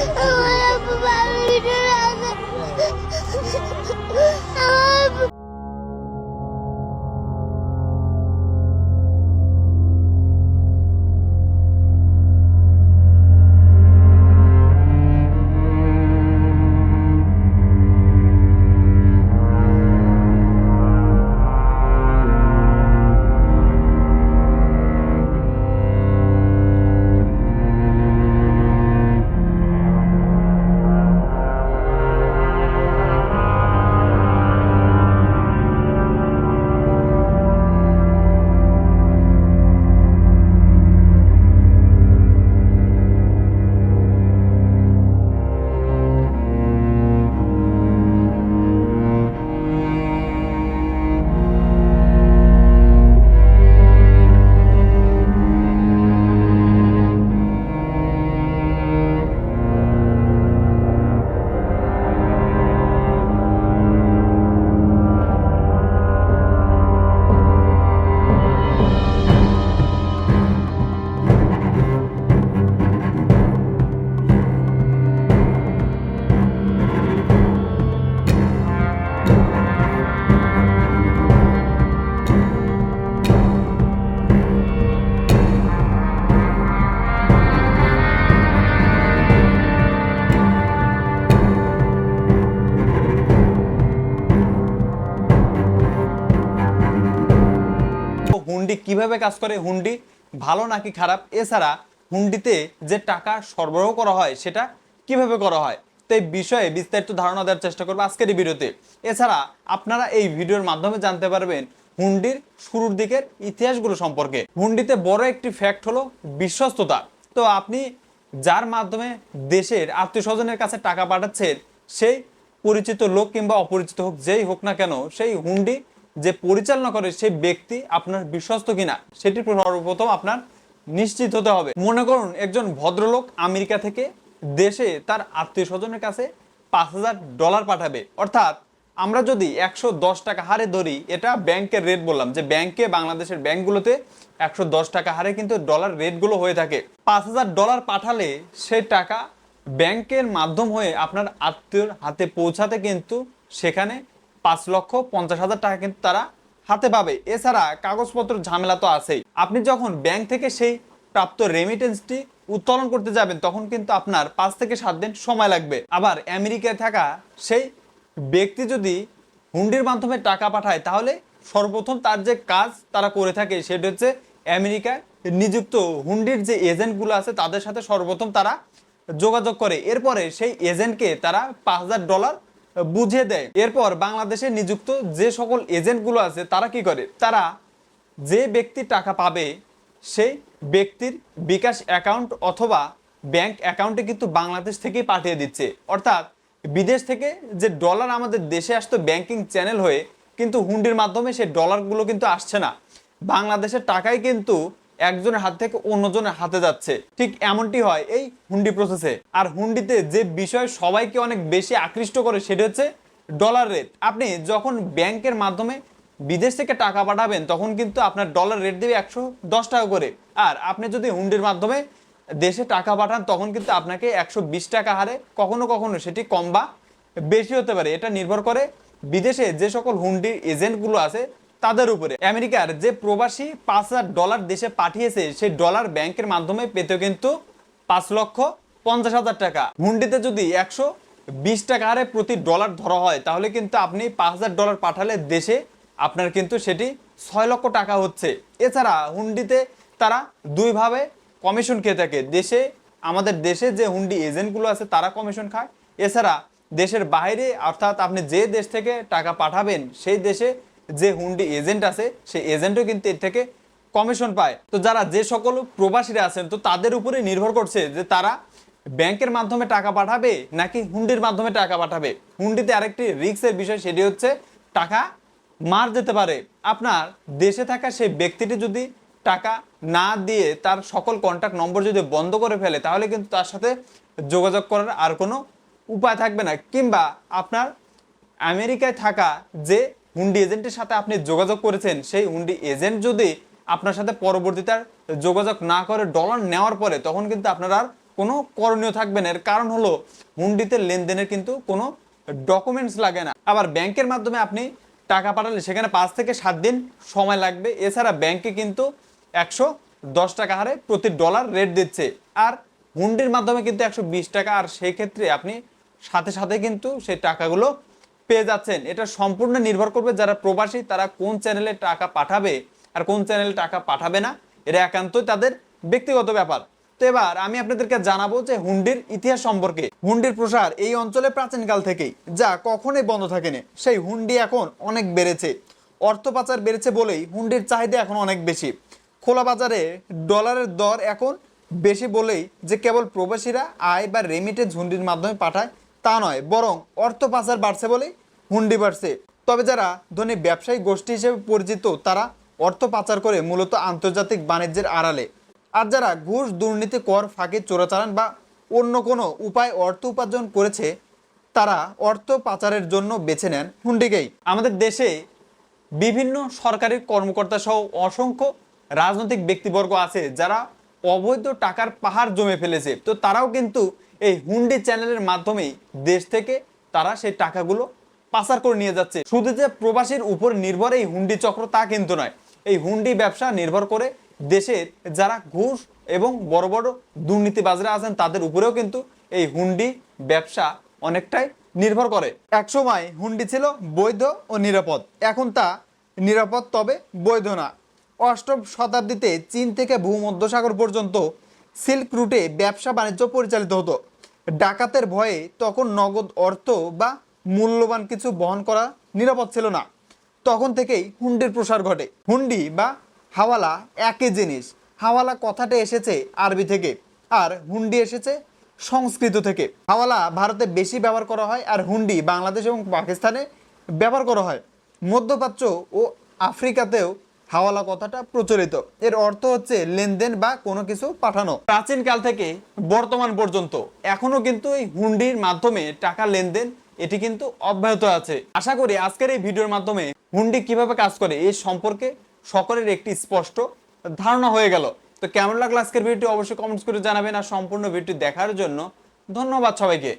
আমার আব্বু ভালো ভিডিও আছে। আমার আব্বু হুন্ডি কিভাবে কাজ করে, হুন্ডি ভালো নাকি খারাপ, এছাড়া হুন্ডিতে যে টাকা সরবরাহ করা হয় সেটা কিভাবে করা হয়, তো এই বিষয়ে বিস্তারিত ধারণা দেওয়ার চেষ্টা করবো আজকের এই ভিডিওতে। এছাড়া আপনারা এই ভিডিওর মাধ্যমে জানতে পারবেন হুন্ডির শুরুর দিকের ইতিহাসগুলো সম্পর্কে। হুন্ডিতে বড় একটি ফ্যাক্ট হলো বিশ্বস্ততা। তো আপনি যার মাধ্যমে দেশের আত্মীয় স্বজনের কাছে টাকা পাঠাচ্ছেন, সেই পরিচিত লোক কিংবা অপরিচিত হোক, যেই হোক না কেন, সেই হুন্ডি যে পরিচালনা করে সেই ব্যক্তি আপনার বিশ্বস্ত কিনা সেটি সর্বপ্রথম আপনার নিশ্চিত হতে হবে। মনে করুন একজন ভদ্রলোক আমেরিকা থেকে দেশে তার আত্মীয় স্বজনের কাছে $5,000 পাঠাবে, অর্থাৎ আমরা যদি 110 টাকা হারে ধরি, এটা ব্যাংকের রেট বললাম, যে ব্যাংকে বাংলাদেশের ব্যাংকগুলোতে 110 টাকা হারে কিন্তু ডলার রেটগুলো হয়ে থাকে। $5,000 পাঠালে সেই টাকা ব্যাংকের মাধ্যম হয়ে আপনার আত্মীয়র হাতে পৌঁছাতে কিন্তু সেখানে 5,50,000 টাকা কিন্তু তারা হাতে পাবে। এছাড়া কাগজপত্র ঝামেলা তো আছেই। আপনি যখন ব্যাংক থেকে সেই প্রাপ্ত রেমিটেন্সটি উত্তোলন করতে যাবেন তখন কিন্তু আপনার 5 থেকে 7 দিন সময় লাগবে। আবার আমেরিকায় থাকা সেই ব্যক্তি যদি হুন্ডির মাধ্যমে টাকা পাঠায়, তাহলে সর্বপ্রথম তার যে কাজ তারা করে থাকে সেটা হচ্ছে আমেরিকায় নিযুক্ত হুন্ডির যে এজেন্টগুলো আছে তাদের সাথে সর্বপ্রথম তারা যোগাযোগ করে। এরপরে সেই এজেন্টকে তারা $5,000 বুঝিয়ে দেয়। এরপর বাংলাদেশে নিযুক্ত যে সকল এজেন্টগুলো আছে তারা কি করে, তারা যে ব্যক্তি টাকা পাবে সেই ব্যক্তির বিকাশ অ্যাকাউন্ট অথবা ব্যাংক অ্যাকাউন্টে কিন্তু বাংলাদেশ থেকেই পাঠিয়ে দিচ্ছে। অর্থাৎ বিদেশ থেকে যে ডলার আমাদের দেশে আসতো ব্যাংকিং চ্যানেল হয়ে, কিন্তু হুন্ডির মাধ্যমে সেই ডলারগুলো কিন্তু আসছে না, বাংলাদেশের টাকাই কিন্তু একজনের হাত থেকে অন্যজনের হাতে যাচ্ছে। ঠিক এমনটি হয় এই হুন্ডি প্রসেসে। আর হুন্ডিতে যে বিষয় সবাইকে অনেক বেশি আকৃষ্ট করে সেটা হচ্ছে ডলার রেট। আপনি যখন ব্যাংকের মাধ্যমে বিদেশ থেকে টাকা পাঠাবেন তখন কিন্তু আপনার ডলার রেট দেবে 110 টাকা করে, আর আপনি যদি হুন্ডির মাধ্যমে দেশে টাকা পাঠান তখন কিন্তু আপনাকে 120 টাকা হারে কখনো কখনো সেটি কম বা বেশি হতে পারে। এটা নির্ভর করে বিদেশে যে সকল হুন্ডির এজেন্টগুলো আছে তাদের উপরে। আমেরিকার যে প্রবাসী $5,000 দেশে পাঠিয়েছে সেই ডলার ব্যাংকের মাধ্যমে পেতে কিন্তু 5,50,000 টাকা। হুন্ডিতে যদি 120 টাকা হারে প্রতি ডলার ধরা হয় তাহলে কিন্তু আপনি $5,000 পাঠালে দেশে আপনার কিন্তু সেটি 6 লক্ষ টাকা হচ্ছে। এছাড়া হুন্ডিতে তারা দুইভাবে কমিশন খেয়ে থাকে। দেশে আমাদের দেশে যে হুন্ডি এজেন্টগুলো আছে তারা কমিশন খায়, এছাড়া দেশের বাইরে অর্থাৎ আপনি যে দেশ থেকে টাকা পাঠাবেন সেই দেশে যে হুন্ডি এজেন্ট আছে সেই এজেন্টও কিন্তু এর থেকে কমিশন পায়। তো যারা যে সকল প্রবাসীরা আছেন তো তাদের উপরে নির্ভর করছে যে তারা ব্যাংকের মাধ্যমে টাকা পাঠাবে নাকি হুন্ডির মাধ্যমে টাকা পাঠাবে। হুন্ডিতে আরেকটি রিস্কের বিষয়, সেটি হচ্ছে টাকা মার যেতে পারে। আপনার দেশে থাকা সেই ব্যক্তিটি যদি টাকা না দিয়ে তার সকল কন্ট্যাক্ট নম্বর যদি বন্ধ করে ফেলে তাহলে কিন্তু তার সাথে যোগাযোগ করার আর কোনো উপায় থাকবে না। কিংবা আপনার আমেরিকায় থাকা যে হুন্ডি এজেন্টের সাথে আপনি যোগাযোগ করেছেন সেই হুন্ডি এজেন্ট যদি আপনার সাথে পরবর্তীতে যোগাযোগ না করে ডলার নেওয়ার পরে তখন কিন্তু আপনার আর কোনো করণীয় থাকবে না। এর কারণ হলো হুন্ডিতে লেনদেনের কিন্তু কোনো ডকুমেন্টস লাগে না। আবার ব্যাংকের মাধ্যমে আপনি টাকা পাঠালে সেখানে 5 থেকে 7 দিন সময় লাগবে। এছাড়া ব্যাংকে কিন্তু 110 টাকা হারে প্রতি ডলার রেট দিচ্ছে, আর হুন্ডির মাধ্যমে কিন্তু 120 টাকা, আর সেই ক্ষেত্রে আপনি সাথে সাথে কিন্তু সেই টাকাগুলো পেয়ে যাচ্ছেন। এটা সম্পূর্ণ নির্ভর করবে যারা প্রবাসী তারা কোন চ্যানেলে টাকা পাঠাবে আর কোন চ্যানেলে টাকা পাঠাবে না, এটা একান্তই তাদের ব্যক্তিগত ব্যাপার। তো এবার আমি আপনাদেরকে জানাবো যে হুন্ডির ইতিহাস সম্পর্কে। হুন্ডির প্রসার এই অঞ্চলে প্রাচীনকাল থেকেই, যা কখনোই বন্ধ থাকেনি। সেই হুন্ডি এখন অনেক বেড়েছে, অর্থ পাচার বেড়েছে বলেই হুন্ডির চাহিদা এখন অনেক বেশি। খোলা বাজারে ডলারের দর এখন বেশি বলেই যে কেবল প্রবাসীরা আয় বা রেমিটেন্স হুন্ডির মাধ্যমে পাঠায় তা নয়, বরং অর্থ পাচার বাড়ছে বলেই হুন্ডি বাড়ছে। তবে যারা ধনী ব্যবসায়ী গোষ্ঠী হিসেবে পরিচিত তারা অর্থ পাচার করে মূলত আন্তর্জাতিক বাণিজ্যের আড়ালে, আর যারা ঘুষ, দুর্নীতি, কর ফাঁকি, চোরাচালান বা অন্য কোনো উপায় অর্থ উপার্জন করেছে তারা অর্থ পাচারের জন্য বেছে নেন হুন্ডিকেই। আমাদের দেশে বিভিন্ন সরকারি কর্মকর্তা সহ অসংখ্য রাজনৈতিক ব্যক্তিবর্গ আছে যারা অবৈধ টাকার পাহাড় জমে ফেলেছে। তো তারাও কিন্তু এই হুন্ডি চ্যানেলের মাধ্যমেই দেশ থেকে তারা সেই টাকাগুলো পাচার করে নিয়ে যাচ্ছে। শুধু যে প্রবাসীর উপর নির্ভর এই হুন্ডি চক্র তা কিন্তু নয়, এই হুন্ডি ব্যবসা নির্ভর করে দেশের যারা ঘুষ এবং বড় বড় দুর্নীতিবাজরা আছেন তাদের উপরেও কিন্তু এই হুন্ডি ব্যবসা অনেকটাই নির্ভর করে। একসময় হুন্ডি ছিল বৈধ ও নিরাপদ, এখন তা নিরাপদ তবে বৈধ না। অষ্টম শতাব্দীতে চীন থেকে ভূমধ্যসাগর পর্যন্ত সিল্ক রুটে ব্যবসা বাণিজ্য পরিচালিত হতো। ডাকাতের ভয়ে তখন নগদ অর্থ বা মূল্যবান কিছু বহন করা নিরাপদ ছিল না। তখন থেকেই হুন্ডির প্রসার ঘটে। হুন্ডি বা হাওয়ালা একই জিনিস। হাওয়ালা কথাটা এসেছে আরবি থেকে, আর হুন্ডি এসেছে সংস্কৃত থেকে। হাওয়ালা ভারতে বেশি ব্যবহার করা হয়, আর হুন্ডি বাংলাদেশ এবং পাকিস্তানে ব্যবহার করা হয়। মধ্যপ্রাচ্য ও আফ্রিকাতেও হাওয়ালা কথাটা প্রচলিত। এর অর্থ হচ্ছে লেনদেন বা কোনো কিছু পাঠানো। প্রাচীনকাল থেকে বর্তমান পর্যন্ত এখনো কিন্তু এই হুন্ডির মাধ্যমে টাকা লেনদেন এটি কিন্তু অব্যাহত আছে। আশা করি আজকের এই ভিডিওর মাধ্যমে হুন্ডি কিভাবে কাজ করে এই সম্পর্কে সকলের একটি স্পষ্ট ধারণা হয়ে গেল। তো কেমন লাগলো আজকের ভিডিওটি অবশ্যই কমেন্টস করে জানাবেন, আর সম্পূর্ণ ভিডিওটি দেখার জন্য ধন্যবাদ সবাইকে।